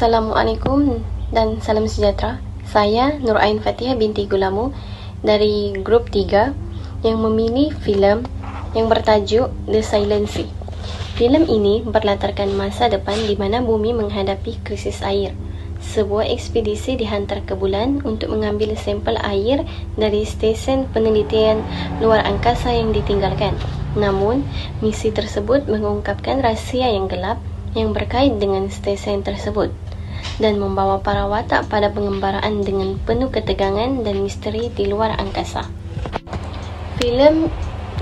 Assalamualaikum dan salam sejahtera. Saya Nur Ain Fatihah binti Gulamu dari grup 3 yang memilih filem yang bertajuk The Silent Sea. Filem ini berlatarkan masa depan di mana bumi menghadapi krisis air. Sebuah ekspedisi dihantar ke bulan untuk mengambil sampel air dari stesen penelitian luar angkasa yang ditinggalkan. Namun, misi tersebut mengungkapkan rahsia yang gelap yang berkait dengan stesen tersebut dan membawa para watak pada pengembaraan dengan penuh ketegangan dan misteri di luar angkasa. Filem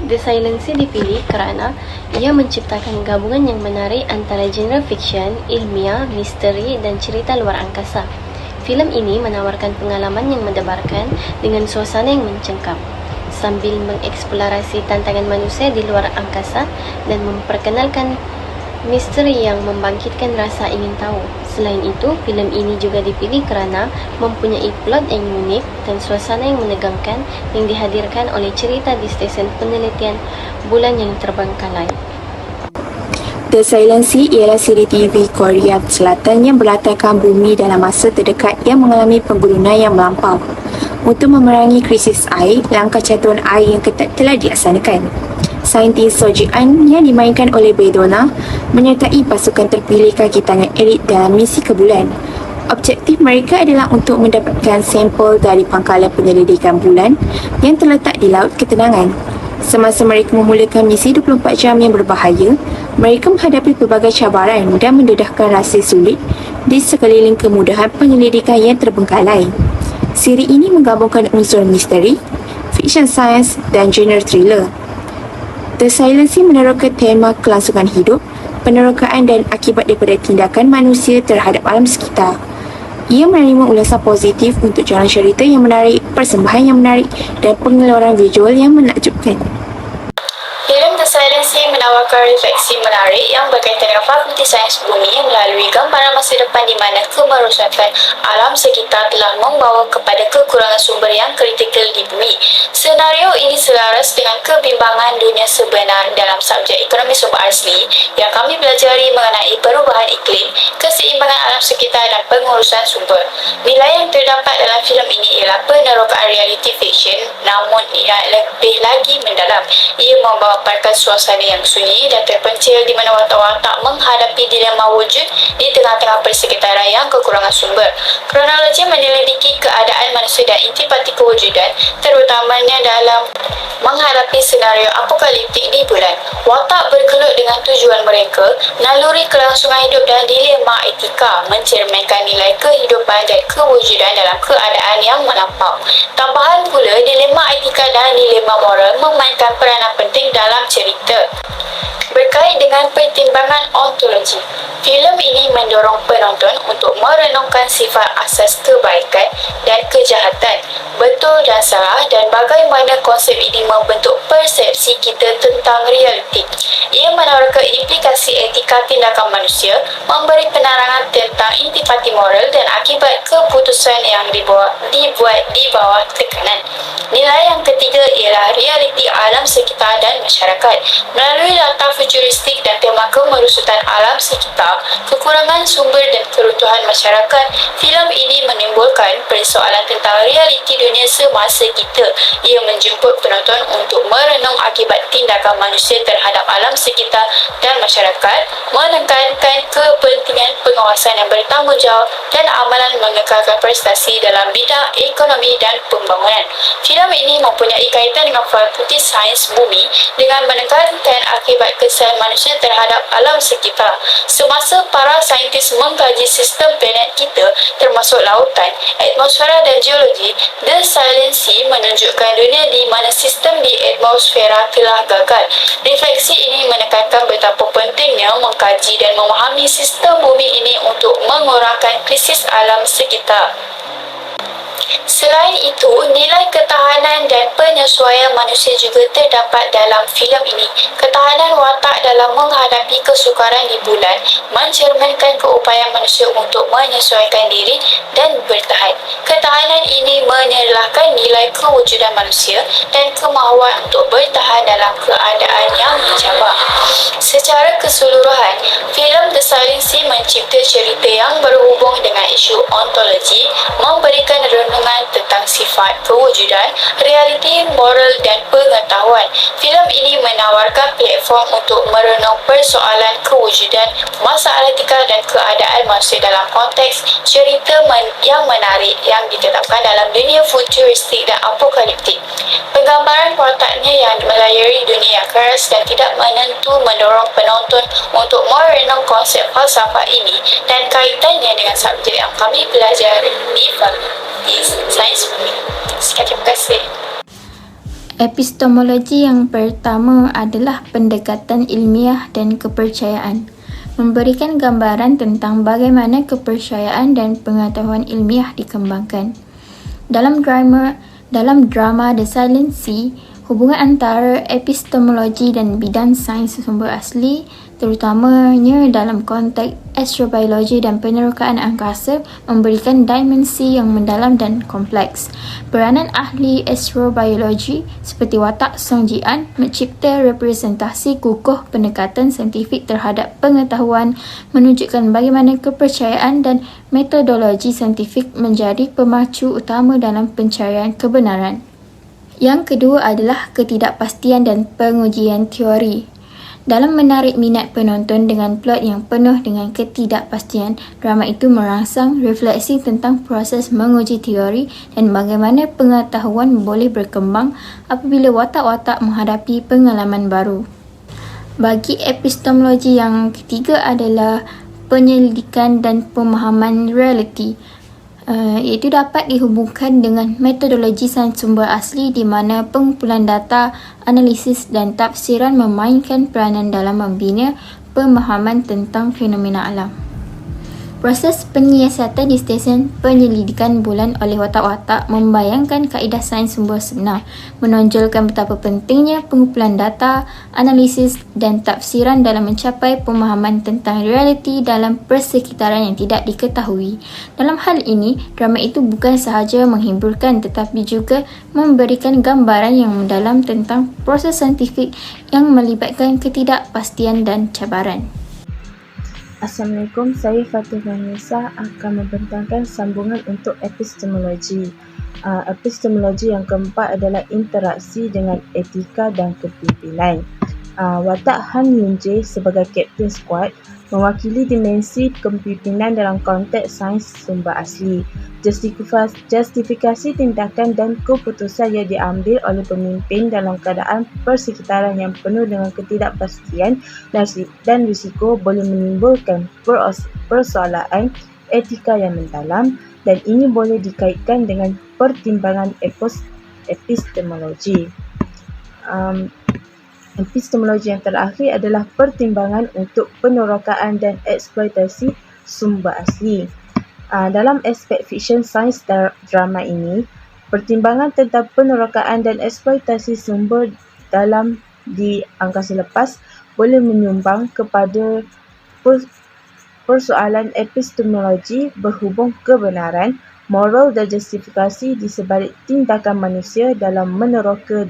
The Silent Sea dipilih kerana ia menciptakan gabungan yang menarik antara genre fiksyen, ilmiah, misteri dan cerita luar angkasa. Filem ini menawarkan pengalaman yang mendebarkan dengan suasana yang mencengkam, sambil mengeksplorasi tantangan manusia di luar angkasa dan memperkenalkan misteri yang membangkitkan rasa ingin tahu. Selain itu, filem ini juga dipilih kerana mempunyai plot yang unik dan suasana yang menegangkan yang dihadirkan oleh cerita di stesen penelitian bulan yang terbengkalai. The Silent Sea ialah siri TV Korea Selatan yang berlatarkan bumi dalam masa terdekat yang mengalami pemburunan yang melampau. Untuk memerangi krisis air, langkah catur air yang ketat telah dilaksanakan. Saintis Soji An yang dimainkan oleh Bedona menyertai pasukan terpilih kaki tangan elit dalam misi ke bulan. Objektif mereka adalah untuk mendapatkan sampel dari pangkalan penyelidikan bulan yang terletak di Laut Ketenangan. Semasa mereka memulakan misi 24 jam yang berbahaya, mereka menghadapi pelbagai cabaran dan mendedahkan rasa sulit di sekeliling kemudahan penyelidikan yang terbengkalai. Siri ini menggabungkan unsur misteri, fiksyen sains dan genre thriller. The Silent Sea meneroka tema kelangsungan hidup, penerokaan dan akibat daripada tindakan manusia terhadap alam sekitar. Ia menerima ulasan positif untuk jalan cerita yang menarik, persembahan yang menarik dan pengeluaran visual yang menakjubkan. Filem The Silent Sea menawarkan refleksi menarik yang berkaitan dengan Fakulti Sains Bumi melalui gambaran masa depan di mana kemerosakan alam sekitar telah membawa kepada kekurangan sumber yang kritikal di bumi. Senario ini selaras dengan kebimbangan dunia sebenar dalam subjek ekonomi sumber asli yang kami pelajari mengenai perubahan iklim, keseimbangan alam sekitar dan pengurusan sumber. Nilai yang terdapat dalam filem ini ialah penerokaan reality fiction, namun ia lebih lagi mendalam. Ia membawa paparkan suasana yang sunyi dan terpencil di mana watak-watak menghadapi dilema wujud di tengah-tengah persekitaran yang kekurangan sumber. Kronologi menyelidiki keadaan manusia dan intipati kewujudan, terutamanya dalam menghadapi senario apokaliptik di bulan. Watak bergelut dengan tujuan mereka, naluri kelangsungan hidup dan dilema etika mencerminkan nilai kehidupan dan kewujudan dalam keadaan yang melampau. Tambahan pula, dilema etika dan dilema moral memainkan peranan penting dalam cerita. Berkait dengan pertimbangan ontologi, filem ini mendorong penonton untuk merenungkan sifat asas kebaikan dan kejahatan, betul dan salah, dan bagaimana konsep ini membentuk persepsi kita tentang realiti. Ia menawarkan implikasi etika tindakan manusia, memberi penerangan tentang intipati moral dan akibat keputusan yang dibuat di bawah tekanan. Nilai yang ketiga ialah realiti alam sekitar dan masyarakat. Melalui latar futuristik dan tema kemerosotan alam sekitar, kekurangan sumber dan keruntuhan masyarakat, filem ini menimbulkan persoalan tentang realiti dunia semasa kita. Ia menjemput penonton untuk merenung akibat tindakan manusia terhadap alam sekitar dan masyarakat, menekankan kepentingan pengawasan yang bertanggungjawab dan amalan mengekalkan prestasi dalam bidang ekonomi dan pembangunan. Filem ini mempunyai kaitan dengan Fakulti Sains Bumi dengan menekankan akibat kesan manusia terhadap alam sekitar. Semasa para saintis mengkaji sistem planet kita termasuk lautan, atmosfera dan geologi, The Silent Sea menunjukkan dunia di mana sistem di atmosfera telah gagal. Refleksi ini menekankan betapa pentingnya mengkaji dan memahami sistem bumi ini untuk mengurangkan krisis alam sekitar. Selain itu, nilai ketahanan dan penyesuaian penyesuaian manusia juga terdapat dalam filem ini. Ketahanan watak dalam menghadapi kesukaran di bulan mencerminkan keupayaan manusia untuk menyesuaikan diri dan bertahan. Ketahanan ini menyerlahkan nilai kewujudan manusia dan kemahuan untuk bertahan dalam keadaan yang mencabar. Secara keseluruhan, filem The Silent Sea mencipta cerita yang berhubung dengan isu ontologi, memberikan renungan tentang sifat kewujudan, realiti, moral dan pengetahuan. Filem ini menawarkan platform untuk merenung persoalan kewujudan, masalah etika dan keadaan manusia dalam konteks cerita yang menarik yang ditetapkan dalam dunia futuristik dan apokaliptik. Penggambaran wataknya yang melayari dunia yang keras dan tidak menentu mendorong penonton untuk merenung konsep falsafah ini dan kaitannya dengan subjek yang kami pelajari di sains bumi. Sekian, terima kasih. Epistemologi yang pertama adalah pendekatan ilmiah dan kepercayaan, memberikan gambaran tentang bagaimana kepercayaan dan pengetahuan ilmiah dikembangkan. Dalam drama The Silent Sea, hubungan antara epistemologi dan bidang sains sumber asli, terutamanya dalam konteks astrobiologi dan penerokaan angkasa, memberikan dimensi yang mendalam dan kompleks. Peranan ahli astrobiologi seperti watak Song Ji-an mencipta representasi kukuh pendekatan saintifik terhadap pengetahuan, menunjukkan bagaimana kepercayaan dan metodologi saintifik menjadi pemacu utama dalam pencarian kebenaran. Yang kedua adalah ketidakpastian dan pengujian teori. Dalam menarik minat penonton dengan plot yang penuh dengan ketidakpastian, drama itu merangsang refleksi tentang proses menguji teori dan bagaimana pengetahuan boleh berkembang apabila watak-watak menghadapi pengalaman baru. Bagi epistemologi yang ketiga adalah penyelidikan dan pemahaman realiti. Iaitu dapat dihubungkan dengan metodologi sains sumber asli di mana pengumpulan data, analisis dan tafsiran memainkan peranan dalam membina pemahaman tentang fenomena alam. Proses penyiasatan di stesen penyelidikan bulan oleh watak-watak membayangkan kaedah sains sumber sebenar, menonjolkan betapa pentingnya pengumpulan data, analisis dan tafsiran dalam mencapai pemahaman tentang realiti dalam persekitaran yang tidak diketahui. Dalam hal ini, drama itu bukan sahaja menghiburkan tetapi juga memberikan gambaran yang mendalam tentang proses saintifik yang melibatkan ketidakpastian dan cabaran. Assalamualaikum, saya Fatih Vanessa akan membentangkan sambungan untuk epistemologi. Epistemologi yang keempat adalah interaksi dengan etika dan kepimpinan. Watak Han Yun-jae sebagai Kapten Squad mewakili dimensi kepimpinan dalam konteks sains sumber asli. Justifikasi tindakan dan keputusan yang diambil oleh pemimpin dalam keadaan persekitaran yang penuh dengan ketidakpastian dan risiko boleh menimbulkan persoalan etika yang mendalam, dan ini boleh dikaitkan dengan pertimbangan epistemologi. Epistemologi yang terakhir adalah pertimbangan untuk penerokaan dan eksploitasi sumber asli. Dalam aspek fiksyen sains drama ini, pertimbangan tentang penerokaan dan eksploitasi sumber dalam di angkasa lepas boleh menyumbang kepada persoalan epistemologi berhubung kebenaran, moral dan justifikasi di sebalik tindakan manusia dalam meneroka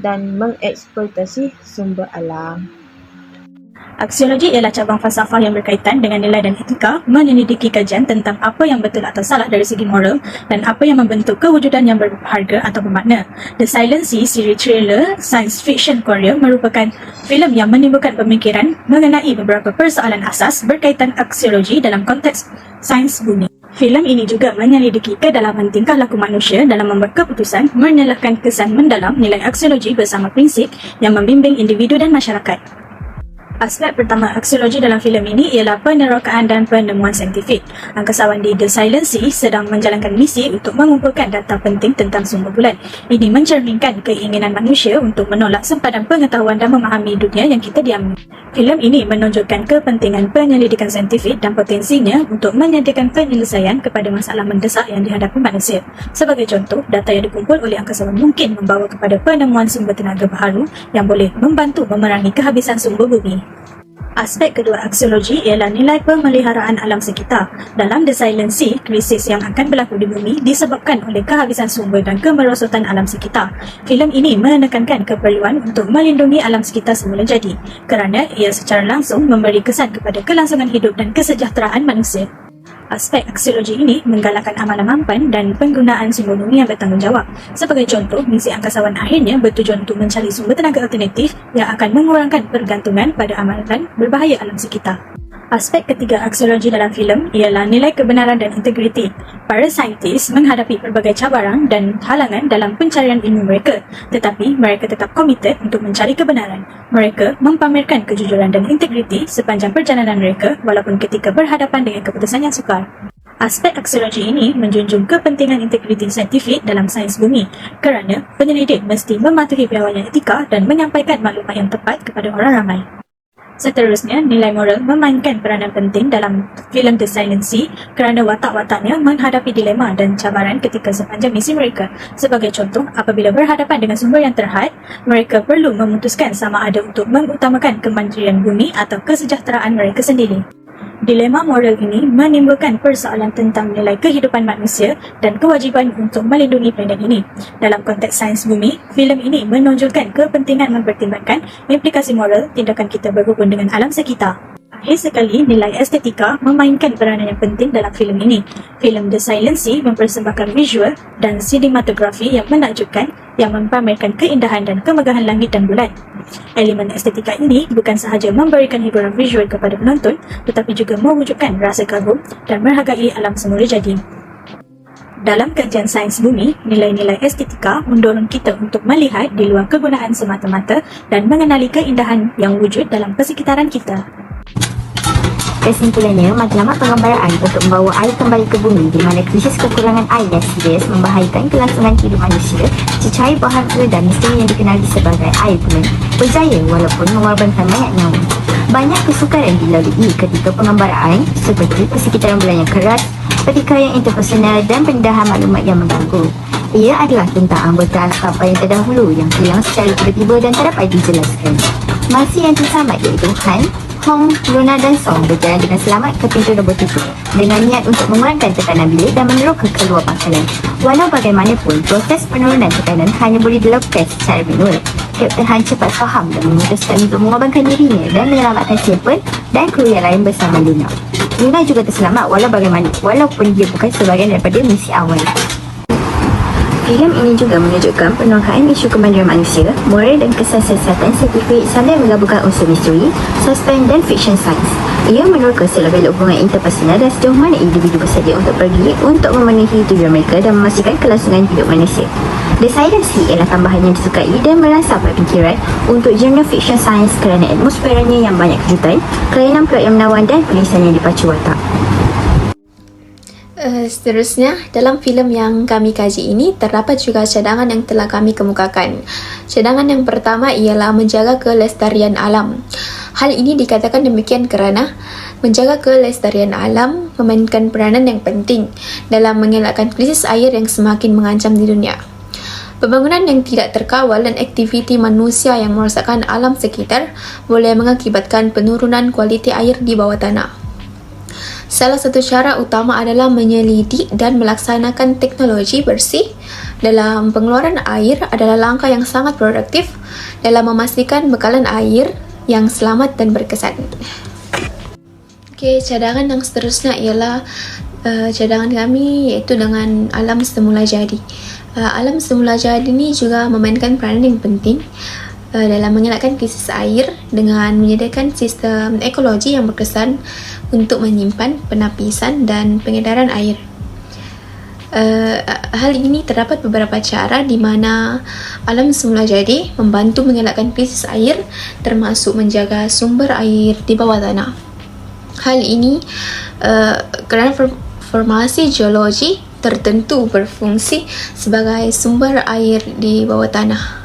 dan mengeksploitasi sumber alam. Aksiologi ialah cabang falsafah yang berkaitan dengan nilai dan etika, menyelidiki kajian tentang apa yang betul atau salah dari segi moral dan apa yang membentuk kewujudan yang berharga atau bermakna. The Silent Sea, siri thriller science fiction Korea, merupakan filem yang menimbulkan pemikiran mengenai beberapa persoalan asas berkaitan aksiologi dalam konteks sains bumi. Filem ini juga menyelidiki kedalaman tingkah laku manusia dalam membuat keputusan, menyelahkan kesan mendalam nilai aksiologi bersama prinsip yang membimbing individu dan masyarakat. Aspek pertama aksiologi dalam filem ini ialah penerokaan dan penemuan saintifik. Angkasawan di The Silent Sea sedang menjalankan misi untuk mengumpulkan data penting tentang sumber bulan. Ini mencerminkan keinginan manusia untuk menolak sempadan pengetahuan dan memahami dunia yang kita diami. Filem ini menunjukkan kepentingan penyelidikan saintifik dan potensinya untuk menyediakan penyelesaian kepada masalah mendesak yang dihadapi manusia. Sebagai contoh, data yang dikumpul oleh angkasawan mungkin membawa kepada penemuan sumber tenaga baharu yang boleh membantu memerangi kehabisan sumber bumi. Aspek kedua aksiologi ialah nilai pemeliharaan alam sekitar. Dalam The Silent Sea, krisis yang akan berlaku di bumi disebabkan oleh kehabisan sumber dan kemerosotan alam sekitar. Filem ini menekankan keperluan untuk melindungi alam sekitar semula jadi, kerana ia secara langsung memberi kesan kepada kelangsungan hidup dan kesejahteraan manusia. Aspek aksiologi ini menggalakkan amalan mampan dan penggunaan sumber bumi yang bertanggungjawab. Sebagai contoh, misi angkasawan akhirnya bertujuan untuk mencari sumber tenaga alternatif yang akan mengurangkan pergantungan pada amalan berbahaya alam sekitar. Aspek ketiga aksiologi dalam filem ialah nilai kebenaran dan integriti. Para saintis menghadapi pelbagai cabaran dan halangan dalam pencarian ilmu mereka, tetapi mereka tetap komited untuk mencari kebenaran. Mereka mempamerkan kejujuran dan integriti sepanjang perjalanan mereka walaupun ketika berhadapan dengan keputusan yang sukar. Aspek aksiologi ini menjunjung kepentingan integriti saintifik dalam sains bumi kerana penyelidik mesti mematuhi piawaian etika dan menyampaikan maklumat yang tepat kepada orang ramai. Seterusnya, nilai moral memainkan peranan penting dalam filem The Silent Sea kerana watak-wataknya menghadapi dilema dan cabaran ketika sepanjang misi mereka. Sebagai contoh, apabila berhadapan dengan sumber yang terhad, mereka perlu memutuskan sama ada untuk mengutamakan kemandirian bumi atau kesejahteraan mereka sendiri. Dilema moral ini menimbulkan persoalan tentang nilai kehidupan manusia dan kewajiban untuk melindungi planet ini. Dalam konteks sains bumi, filem ini menonjolkan kepentingan mempertimbangkan implikasi moral tindakan kita berhubung dengan alam sekitar. Akhir sekali, nilai estetika memainkan peranan yang penting dalam filem ini. Filem The Silent Sea mempersembahkan visual dan sinematografi yang menakjubkan yang mempamerkan keindahan dan kemegahan langit dan bulan. Elemen estetika ini bukan sahaja memberikan hiburan visual kepada penonton, tetapi juga mewujudkan rasa kagum dan menghargai alam semula jadi. Dalam kajian sains bumi, nilai-nilai estetika mendorong kita untuk melihat di luar kegunaan semata-mata dan mengenali keindahan yang wujud dalam persekitaran kita. Kesimpulannya, matlamat penggambaraan untuk membawa air kembali ke bumi di mana krisis kekurangan air yang serius membahayakan kelangsungan hidup manusia, cecair berharga dan misteri yang dikenali sebagai air bulan berjaya walaupun mengorbankan banyak nyawa. Banyak kesukaran dilalui ketika penggambaraan seperti persekitaran bulan yang keras, pertikaian interpersonal dan pendedahan maklumat yang mengganggu. Ia adalah tentang anggota kapal yang terdahulu yang hilang secara tiba-tiba dan tak dapat dijelaskan. Masih yang terselamat iaitu Han, Hong, Luna dan Song berjalan dengan selamat ke pintu nombor 7 dengan niat untuk mengurangkan tekanan bilik dan meneroka keluar pangkalan. Walau bagaimanapun, proses penurunan tekanan hanya boleh dilakukan secara manual. Kapten Han cepat faham dan memutuskan untuk mengorbankan dirinya dan menyelamatkan Chapel dan kru yang lain bersama Luna. Luna juga terselamat walaupun dia bukan sebahagian daripada misi awal. Filem ini juga menunjukkan penongkaan isu kemanusiaan manusia, moral dan kesan siasatan saintifik sambil menggabungkan unsur misteri, suspense dan fiction science. Ia meneroka selebel hubungan interpersonal dan sejauh mana individu bersedia untuk pergi untuk memenuhi tujuan mereka dan memastikan kelangsungan hidup manusia. The Silent Sea ialah tambahan yang disukai dan merangsang pemikiran untuk genre fiction science kerana atmosferanya yang banyak kejutan, kelainan plot yang menawan dan tulisan yang dipacu watak. Seterusnya, dalam filem yang kami kaji ini terdapat juga cadangan yang telah kami kemukakan. Cadangan yang pertama ialah menjaga kelestarian alam. Hal ini dikatakan demikian kerana menjaga kelestarian alam memainkan peranan yang penting dalam mengelakkan krisis air yang semakin mengancam di dunia. Pembangunan yang tidak terkawal dan aktiviti manusia yang merosakkan alam sekitar boleh mengakibatkan penurunan kualiti air di bawah tanah. Salah satu cara utama adalah menyelidik dan melaksanakan teknologi bersih dalam pengeluaran air adalah langkah yang sangat produktif dalam memastikan bekalan air yang selamat dan berkesan. Okey, cadangan yang seterusnya ialah cadangan kami iaitu dengan alam semula jadi. Alam semula jadi ini juga memainkan peranan yang penting dalam mengelakkan krisis air dengan menyediakan sistem ekologi yang berkesan untuk menyimpan, penapisan dan pengedaran air. Hal ini terdapat beberapa cara di mana alam semula jadi membantu mengelakkan krisis air, termasuk menjaga sumber air di bawah tanah. Hal ini kerana formasi geologi tertentu berfungsi sebagai sumber air di bawah tanah.